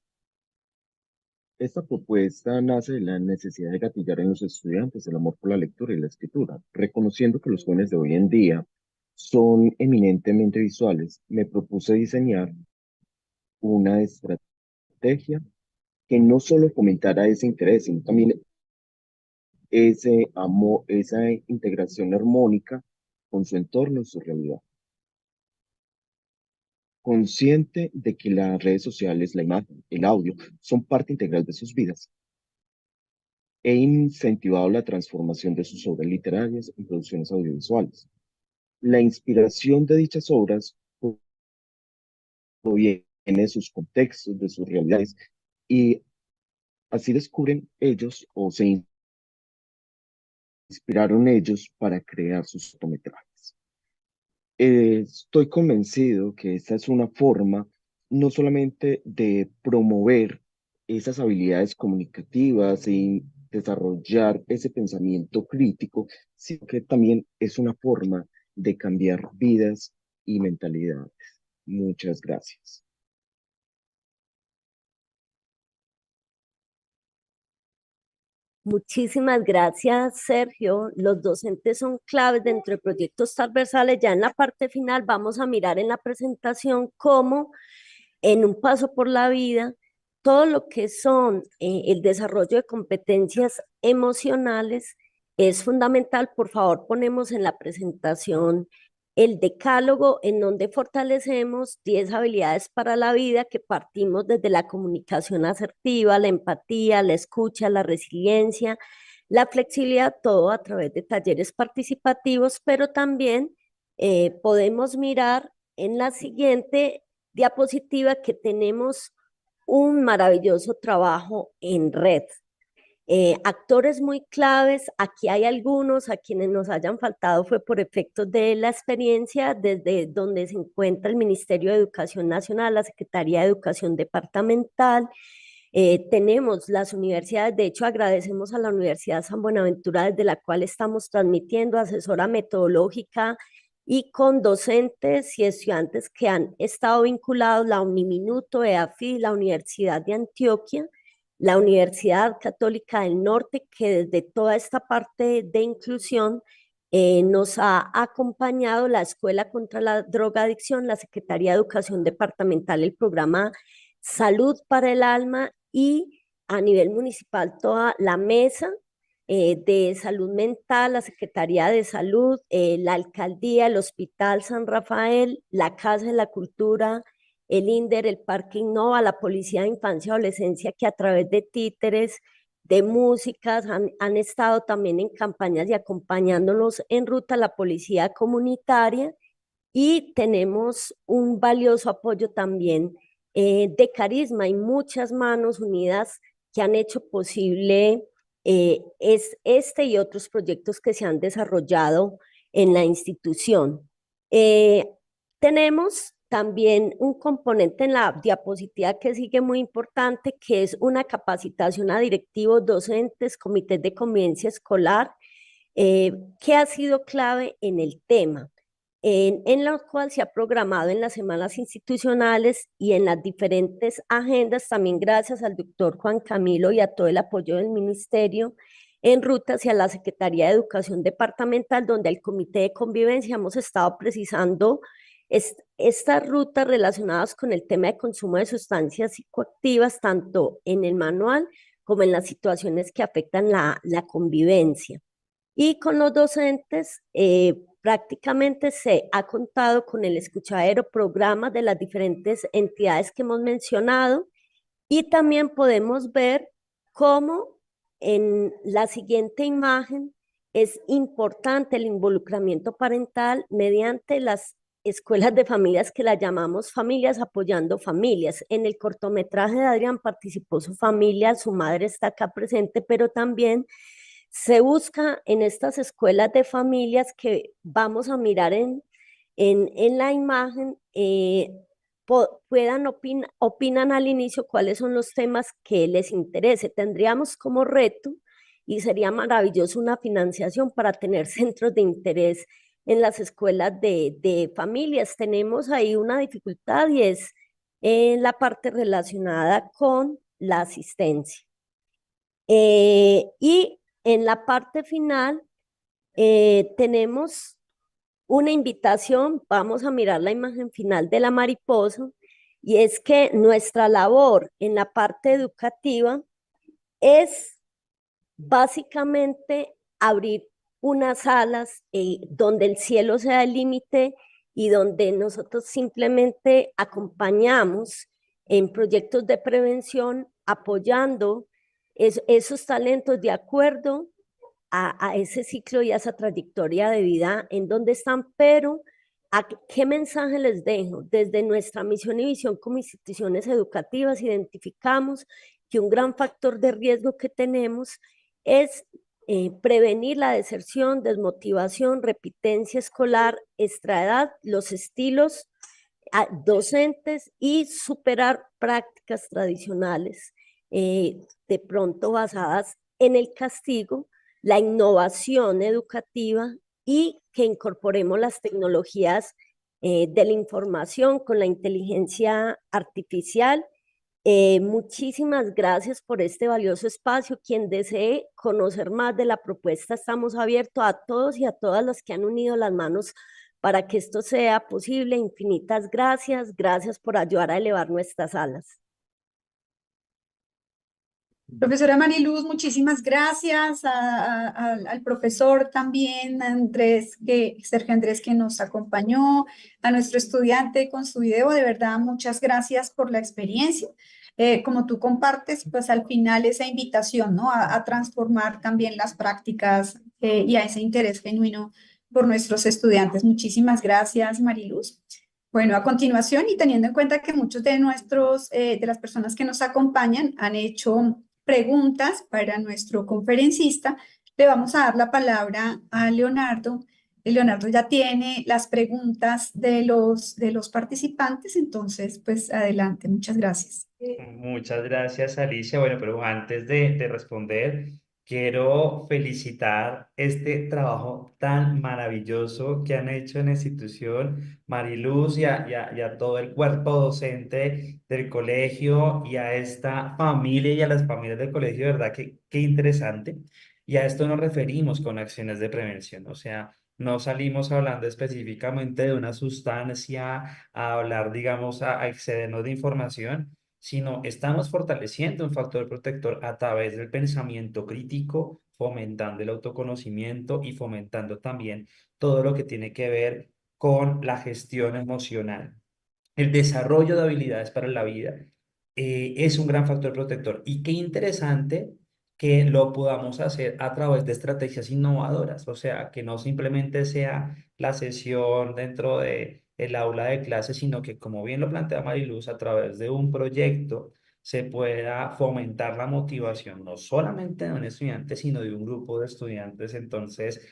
Esta propuesta nace de la necesidad de gatillar en los estudiantes el amor por la lectura y la escritura. Reconociendo que los jóvenes de hoy en día son eminentemente visuales, me propuse diseñar una estrategia que no solo fomentara ese interés, sino también ese amor, esa integración armónica con su entorno y su realidad. Consciente de que las redes sociales, la imagen, el audio son parte integral de sus vidas, he incentivado la transformación de sus obras literarias en producciones audiovisuales. La inspiración de dichas obras proviene de sus contextos, de sus realidades, y así descubren ellos o se inspiraron ellos para crear sus cortometrajes. Estoy convencido que esta es una forma no solamente de promover esas habilidades comunicativas y desarrollar ese pensamiento crítico, sino que también es una forma de cambiar vidas y mentalidades. Muchas gracias. Muchísimas gracias, Sergio. Los docentes son claves dentro de proyectos transversales. Ya en la parte final vamos a mirar en la presentación cómo en un paso por la vida, todo lo que son el desarrollo de competencias emocionales es fundamental. Por favor, ponemos en la presentación el decálogo en donde fortalecemos 10 habilidades para la vida que partimos desde la comunicación asertiva, la empatía, la escucha, la resiliencia, la flexibilidad, todo a través de talleres participativos, pero también podemos mirar en la siguiente diapositiva que tenemos un maravilloso trabajo en red. Actores muy claves, aquí hay algunos, a quienes nos hayan faltado fue por efectos de la experiencia desde donde se encuentra el Ministerio de Educación Nacional, la Secretaría de Educación Departamental, tenemos las universidades, de hecho agradecemos a la Universidad San Buenaventura desde la cual estamos transmitiendo, asesora metodológica y con docentes y estudiantes que han estado vinculados, la Uniminuto, EAFID, la Universidad de Antioquia, la Universidad Católica del Norte, que desde toda esta parte de inclusión nos ha acompañado la Escuela contra la Drogadicción, la Secretaría de Educación Departamental, el programa Salud para el Alma y a nivel municipal toda la mesa de salud mental, la Secretaría de Salud, la Alcaldía, el Hospital San Rafael, la Casa de la Cultura, el INDER, el Parque Innova, la Policía de Infancia y Adolescencia, que a través de títeres, de músicas, han estado también en campañas y acompañándonos en ruta, la Policía Comunitaria, y tenemos un valioso apoyo también de Carisma y muchas manos unidas que han hecho posible este y otros proyectos que se han desarrollado en la institución. Tenemos también un componente en la diapositiva que sigue muy importante, que es una capacitación a directivos, docentes, comités de convivencia escolar, que ha sido clave en el tema, en la cual se ha programado en las semanas institucionales y en las diferentes agendas, también gracias al doctor Juan Camilo y a todo el apoyo del ministerio, en ruta hacia la Secretaría de Educación Departamental, donde el Comité de Convivencia hemos estado precisando estas rutas relacionadas con el tema de consumo de sustancias psicoactivas, tanto en el manual como en las situaciones que afectan la convivencia. Y con los docentes, prácticamente se ha contado con el escuchadero, programas de las diferentes entidades que hemos mencionado, y también podemos ver cómo en la siguiente imagen es importante el involucramiento parental mediante las escuelas de familias que las llamamos familias apoyando familias. En el cortometraje de Adrián participó su familia, su madre está acá presente, pero también se busca en estas escuelas de familias que vamos a mirar en la imagen, opinan al inicio cuáles son los temas que les interese. Tendríamos como reto, y sería maravilloso una financiación para tener centros de interés en las escuelas de familias. Tenemos ahí una dificultad y es la parte relacionada con la asistencia. Y en la parte final tenemos una invitación, vamos a mirar la imagen final de la mariposa, y es que nuestra labor en la parte educativa es básicamente abrir unas alas donde el cielo sea el límite y donde nosotros simplemente acompañamos en proyectos de prevención, apoyando esos talentos de acuerdo a ese ciclo y a esa trayectoria de vida en donde están, pero ¿qué mensaje les dejo? Desde nuestra misión y visión como instituciones educativas identificamos que un gran factor de riesgo que tenemos es prevenir la deserción, desmotivación, repitencia escolar, extraedad, los estilos docentes y superar prácticas tradicionales de pronto basadas en el castigo, la innovación educativa y que incorporemos las tecnologías de la información con la inteligencia artificial Muchísimas gracias por este valioso espacio. Quien desee conocer más de la propuesta, estamos abiertos a todos y a todas las que han unido las manos para que esto sea posible. Infinitas gracias. Gracias por ayudar a elevar nuestras alas. Profesora Mariluz, muchísimas gracias al profesor también, Sergio Andrés, que nos acompañó, a nuestro estudiante con su video. De verdad, muchas gracias por la experiencia. Como tú compartes, pues al final esa invitación, ¿no? A transformar también las prácticas y a ese interés genuino por nuestros estudiantes. Muchísimas gracias, Mariluz. Bueno, a continuación, y teniendo en cuenta que muchos de las personas que nos acompañan han hecho preguntas para nuestro conferencista, le vamos a dar la palabra a Leonardo. Leonardo ya tiene las preguntas de los participantes, entonces, pues adelante, muchas gracias. Muchas gracias, Alicia. Bueno, pero antes de responder, quiero felicitar este trabajo tan maravilloso que han hecho en la institución, Mariluz, y a todo el cuerpo docente del colegio y a esta familia y a las familias del colegio, de verdad que qué interesante. Y a esto nos referimos con acciones de prevención, o sea, no salimos hablando específicamente de una sustancia, a hablar, digamos, a excedernos de información, sino estamos fortaleciendo un factor protector a través del pensamiento crítico, fomentando el autoconocimiento y fomentando también todo lo que tiene que ver con la gestión emocional. El desarrollo de habilidades para la vida es un gran factor protector. Y qué interesante que lo podamos hacer a través de estrategias innovadoras, o sea, que no simplemente sea la sesión dentro de el aula de clase, sino que, como bien lo plantea Mariluz, a través de un proyecto se pueda fomentar la motivación no solamente de un estudiante, sino de un grupo de estudiantes. Entonces,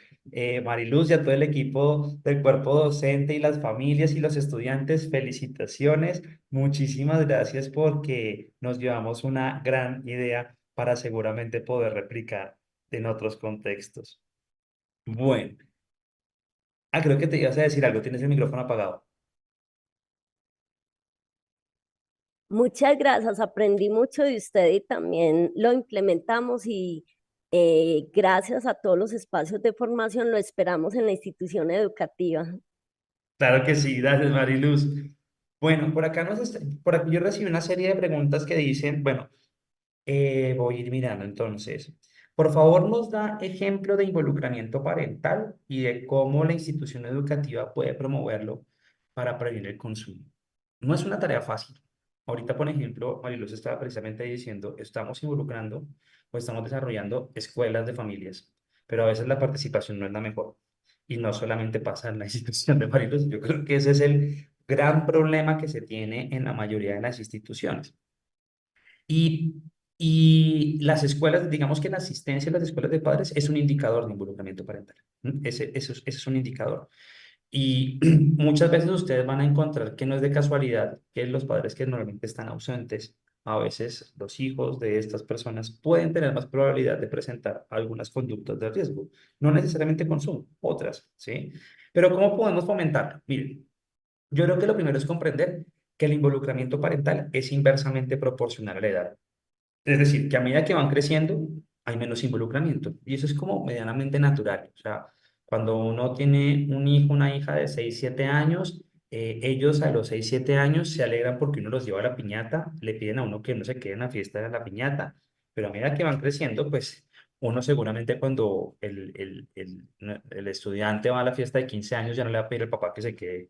Mariluz y a todo el equipo del cuerpo docente y las familias y los estudiantes, felicitaciones. Muchísimas gracias porque nos llevamos una gran idea para seguramente poder replicar en otros contextos. Bueno, creo que te ibas a decir algo, tienes el micrófono apagado. Muchas gracias, aprendí mucho de usted y también lo implementamos y gracias a todos los espacios de formación lo esperamos en la institución educativa. Claro que sí, gracias Mariluz. Bueno, por aquí yo recibí una serie de preguntas que dicen, bueno, voy a ir mirando entonces. Por favor, nos da ejemplo de involucramiento parental y de cómo la institución educativa puede promoverlo para prevenir el consumo. No es una tarea fácil. Ahorita, por ejemplo, Mariluz estaba precisamente diciendo, estamos involucrando o estamos desarrollando escuelas de familias, pero a veces la participación no es la mejor. Y no solamente pasa en la institución de Mariluz, yo creo que ese es el gran problema que se tiene en la mayoría de las instituciones. Y, y las escuelas, digamos que la asistencia a las escuelas de padres es un indicador de involucramiento parental. Ese es un indicador. Y muchas veces ustedes van a encontrar que no es de casualidad que los padres que normalmente están ausentes, a veces los hijos de estas personas pueden tener más probabilidad de presentar algunas conductas de riesgo. No necesariamente consumo, otras, ¿sí? Pero ¿cómo podemos fomentarlo? Miren, yo creo que lo primero es comprender que el involucramiento parental es inversamente proporcional a la edad. Es decir, que a medida que van creciendo, hay menos involucramiento. Y eso es como medianamente natural. O sea, cuando uno tiene un hijo, una hija de 6 7 años, ellos a los 6 7 años se alegran porque uno los lleva a la piñata, le piden a uno que no se quede en la fiesta de la piñata, pero a medida que van creciendo, pues uno seguramente cuando el estudiante va a la fiesta de 15 años ya no le va a pedir al papá que se quede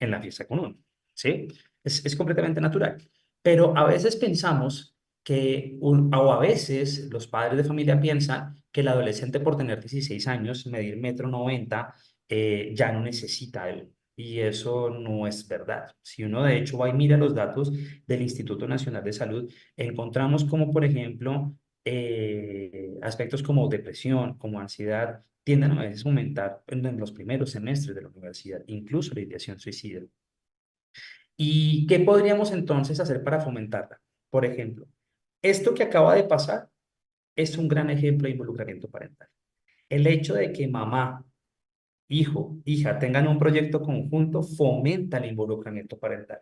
en la fiesta con uno, ¿sí? Es completamente natural. Pero a veces pensamos o a veces los padres de familia piensan que el adolescente por tener 16 años, medir 1,90 m, ya no necesita él. Y eso no es verdad. Si uno de hecho va y mira los datos del Instituto Nacional de Salud, encontramos como, por ejemplo, aspectos como depresión, como ansiedad, tienden a veces a aumentar en los primeros semestres de la universidad, incluso la ideación suicida. ¿Y qué podríamos entonces hacer para fomentarla? Por ejemplo, esto que acaba de pasar es un gran ejemplo de involucramiento parental. El hecho de que mamá, hijo, hija tengan un proyecto conjunto fomenta el involucramiento parental.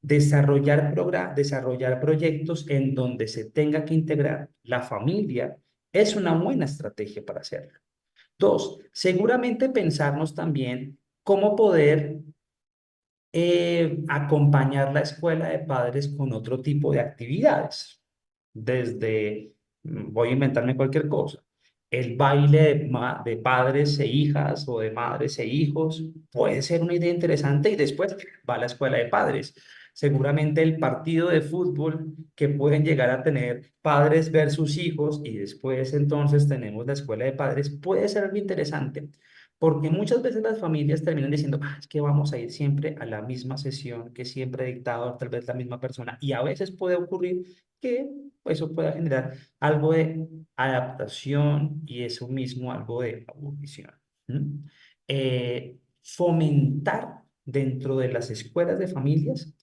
desarrollar proyectos en donde se tenga que integrar la familia es una buena estrategia para hacerlo. Dos, seguramente pensarnos también cómo poder acompañar la escuela de padres con otro tipo de actividades. Desde, voy a inventarme cualquier cosa, el baile de padres e hijas o de madres e hijos puede ser una idea interesante y después va a la escuela de padres. Seguramente el partido de fútbol que pueden llegar a tener padres versus hijos y después entonces tenemos la escuela de padres puede ser algo interesante. Porque muchas veces las familias terminan diciendo, es que vamos a ir siempre a la misma sesión que siempre ha dictado tal vez la misma persona. Y a veces puede ocurrir que eso pueda generar algo de adaptación y eso mismo algo de aburrición. ¿Mm? Fomentar dentro de las escuelas de familias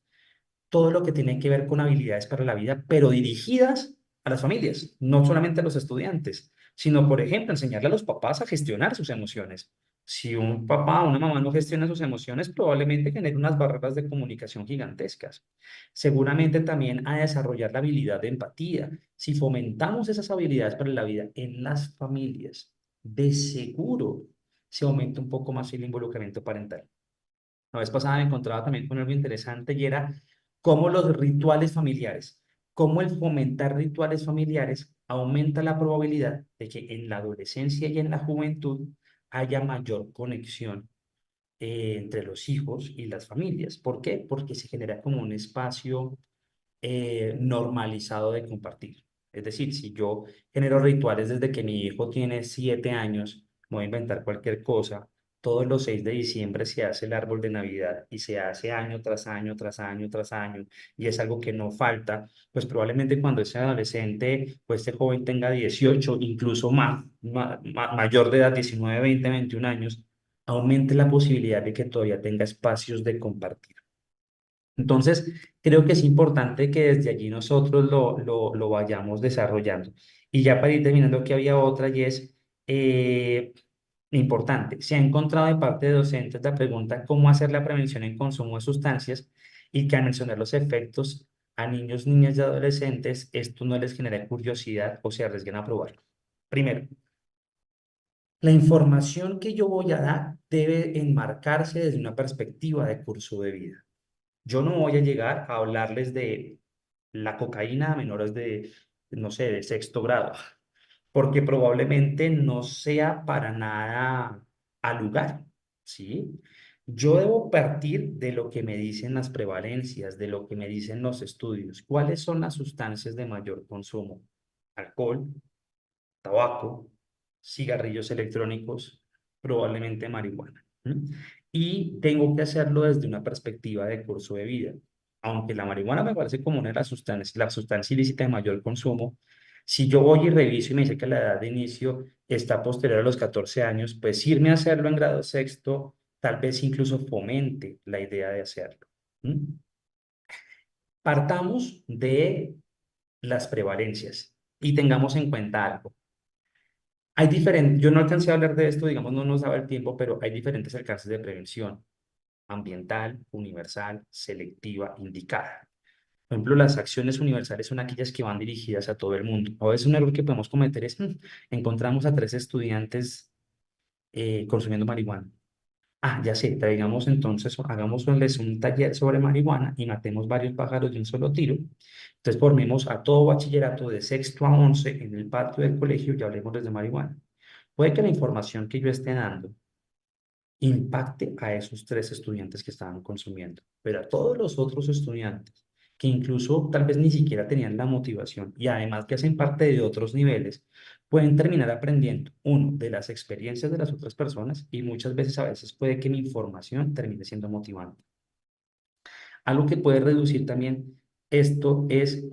todo lo que tiene que ver con habilidades para la vida, pero dirigidas a las familias, no solamente a los estudiantes, sino, por ejemplo, enseñarle a los papás a gestionar sus emociones. Si un papá o una mamá no gestiona sus emociones, probablemente genere unas barreras de comunicación gigantescas. Seguramente también a desarrollar la habilidad de empatía. Si fomentamos esas habilidades para la vida en las familias, de seguro se aumenta un poco más el involucramiento parental. La vez pasada me encontraba también con algo interesante y era cómo los rituales familiares, cómo el fomentar rituales familiares aumenta la probabilidad de que en la adolescencia y en la juventud haya mayor conexión entre los hijos y las familias. ¿Por qué? Porque se genera como un espacio normalizado de compartir. Es decir, si yo genero rituales desde que mi hijo tiene 7 años, voy a inventar cualquier cosa, todos los 6 de diciembre se hace el árbol de Navidad y se hace año tras año, tras año, tras año, y es algo que no falta, pues probablemente cuando ese adolescente o este joven tenga 18, incluso más, mayor de edad, 19, 20, 21 años, aumente la posibilidad de que todavía tenga espacios de compartir. Entonces, creo que es importante que desde allí nosotros lo vayamos desarrollando. Y ya para ir terminando, que había otra y es importante. Se ha encontrado de parte de docentes la pregunta cómo hacer la prevención en consumo de sustancias y que al mencionar los efectos a niños, niñas y adolescentes, esto no les genera curiosidad o se arriesguen a probarlo. Primero, la información que yo voy a dar debe enmarcarse desde una perspectiva de curso de vida. Yo no voy a llegar a hablarles de la cocaína a menores de, no sé, de sexto grado, porque probablemente no sea para nada al lugar, ¿sí? Yo debo partir de lo que me dicen las prevalencias, de lo que me dicen los estudios. ¿Cuáles son las sustancias de mayor consumo? Alcohol, tabaco, cigarrillos electrónicos, probablemente marihuana. ¿Mm? Y tengo que hacerlo desde una perspectiva de curso de vida. Aunque la marihuana me parece como una de las sustancias, la sustancia ilícita de mayor consumo, si yo voy y reviso y me dice que la edad de inicio está posterior a los 14 años, pues irme a hacerlo en grado sexto, tal vez incluso fomente la idea de hacerlo. ¿Mm? Partamos de las prevalencias y tengamos en cuenta algo. Hay diferentes, yo no alcancé a hablar de esto, digamos, no nos daba el tiempo, pero hay diferentes alcances de prevención: ambiental, universal, selectiva, indicada. Por ejemplo, las acciones universales son aquellas que van dirigidas a todo el mundo. A veces un error que podemos cometer es, encontramos a 3 estudiantes consumiendo marihuana. Ya sé, traigamos entonces, hagámosles un taller sobre marihuana y matemos varios pájaros de un solo tiro. Entonces formemos a todo bachillerato de sexto a 11 en el patio del colegio y hablemos de marihuana. Puede que la información que yo esté dando impacte a esos 3 estudiantes que estaban consumiendo, pero a todos los otros estudiantes que incluso tal vez ni siquiera tenían la motivación y además que hacen parte de otros niveles, pueden terminar aprendiendo, uno, de las experiencias de las otras personas y muchas veces a veces puede que mi información termine siendo motivante. Algo que puede reducir también esto es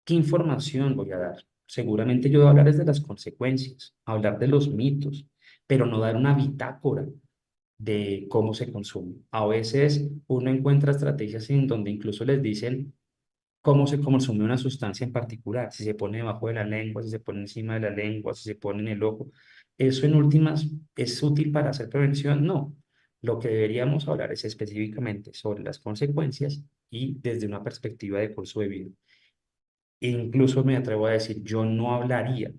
¿qué información voy a dar? Seguramente yo voy a hablar desde las consecuencias, hablar de los mitos, pero no dar una bitácora de cómo se consume. A veces uno encuentra estrategias en donde incluso les dicen cómo se consume una sustancia en particular, si se pone debajo de la lengua, si se pone encima de la lengua, si se pone en el ojo. ¿Eso en últimas es útil para hacer prevención? No. Lo que deberíamos hablar es específicamente sobre las consecuencias y desde una perspectiva de curso de vida. E incluso me atrevo a decir, yo no hablaría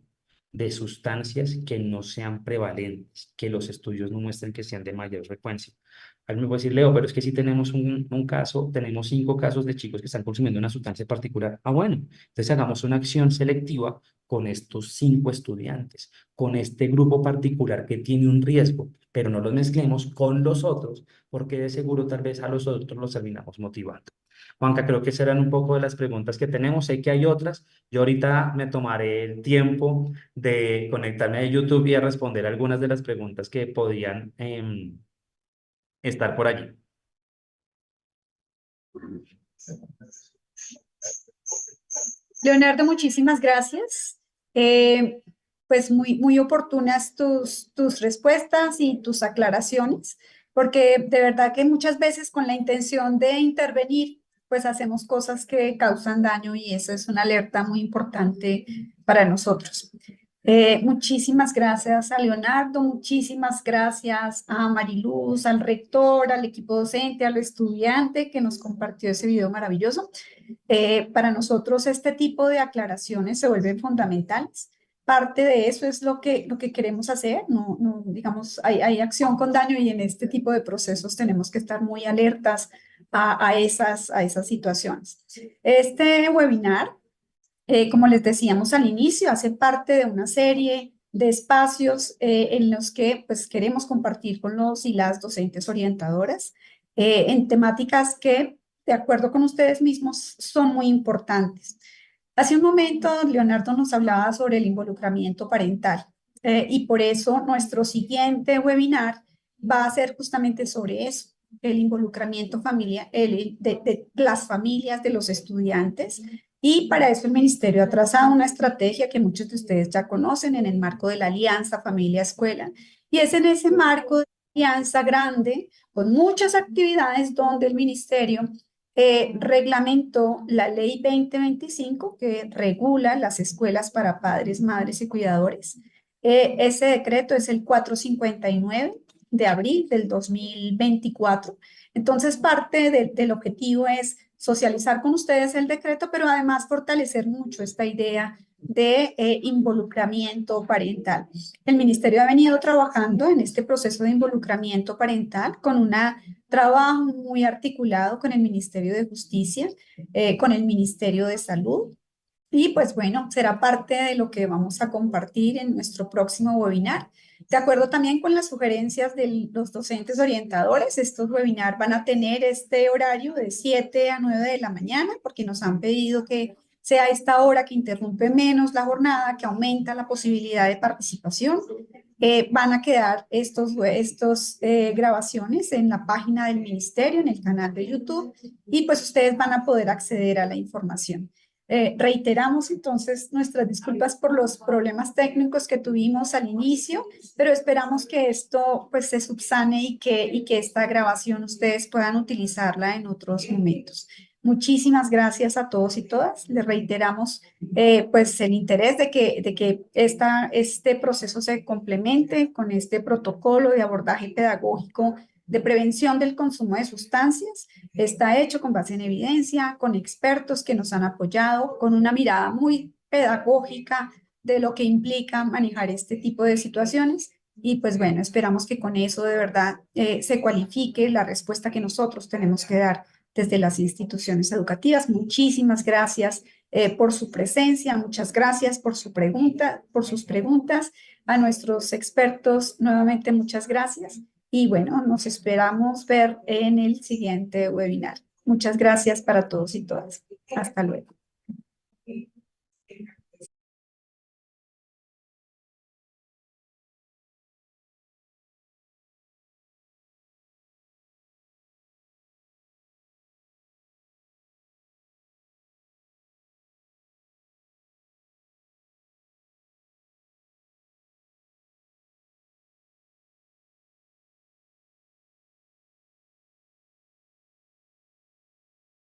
de sustancias que no sean prevalentes, que los estudios no muestren que sean de mayor frecuencia. Alguien me puede decir, Leo, pero es que si tenemos un caso, tenemos 5 casos de chicos que están consumiendo una sustancia particular. Ah, bueno, entonces hagamos una acción selectiva con estos 5 estudiantes, con este grupo particular que tiene un riesgo, pero no los mezclemos con los otros, porque de seguro tal vez a los otros los terminamos motivando. Juanca, creo que esas eran un poco de las preguntas que tenemos. Sé que hay otras. Yo ahorita me tomaré el tiempo de conectarme a YouTube y a responder algunas de las preguntas que podían estar por allí. Leonardo, muchísimas gracias. Pues muy oportunas tus respuestas y tus aclaraciones, porque de verdad que muchas veces con la intención de intervenir, pues hacemos cosas que causan daño y eso es una alerta muy importante para nosotros. Muchísimas gracias a Leonardo, muchísimas gracias a Mariluz, al rector, al equipo docente, al estudiante que nos compartió ese video maravilloso. Para nosotros este tipo de aclaraciones se vuelven fundamentales. Parte de eso es lo que queremos hacer, digamos, hay acción con daño y en este tipo de procesos tenemos que estar muy alertas a esas situaciones. Este webinar, como les decíamos al inicio, hace parte de una serie de espacios en los que pues, queremos compartir con los y las docentes orientadoras en temáticas que, de acuerdo con ustedes mismos, son muy importantes. Hace un momento, Leonardo nos hablaba sobre el involucramiento parental y por eso nuestro siguiente webinar va a ser justamente sobre eso, el involucramiento familiar, de las familias, de los estudiantes. Y para eso el Ministerio ha trazado una estrategia que muchos de ustedes ya conocen en el marco de la Alianza Familia-Escuela. Y es en ese marco de alianza grande, con muchas actividades donde el Ministerio reglamentó la Ley 2025 que regula las escuelas para padres, madres y cuidadores. Ese decreto es el 459 de abril del 2024. Entonces, parte del objetivo es socializar con ustedes el decreto, pero además fortalecer mucho esta idea de involucramiento parental. El Ministerio ha venido trabajando en este proceso de involucramiento parental con un trabajo muy articulado con el Ministerio de Justicia, con el Ministerio de Salud. Y pues bueno, será parte de lo que vamos a compartir en nuestro próximo webinar. De acuerdo también con las sugerencias de los docentes orientadores, estos webinars van a tener este horario de 7 a 9 de la mañana, porque nos han pedido que sea esta hora que interrumpe menos la jornada, que aumenta la posibilidad de participación. Van a quedar estos grabaciones en la página del Ministerio, en el canal de YouTube, y pues ustedes van a poder acceder a la información. Reiteramos entonces nuestras disculpas por los problemas técnicos que tuvimos al inicio, pero esperamos que esto pues se subsane y que esta grabación ustedes puedan utilizarla en otros momentos. Muchísimas gracias a todos y todas. Les reiteramos pues el interés de que este proceso se complemente con este protocolo de abordaje pedagógico de prevención del consumo de sustancias. Está hecho con base en evidencia, con expertos que nos han apoyado, con una mirada muy pedagógica de lo que implica manejar este tipo de situaciones. Y pues bueno, esperamos que con eso de verdad se cualifique la respuesta que nosotros tenemos que dar desde las instituciones educativas. Muchísimas gracias por su presencia, muchas gracias por sus preguntas. A nuestros expertos, nuevamente muchas gracias. Y bueno, nos esperamos ver en el siguiente webinar. Muchas gracias para todos y todas. Hasta luego.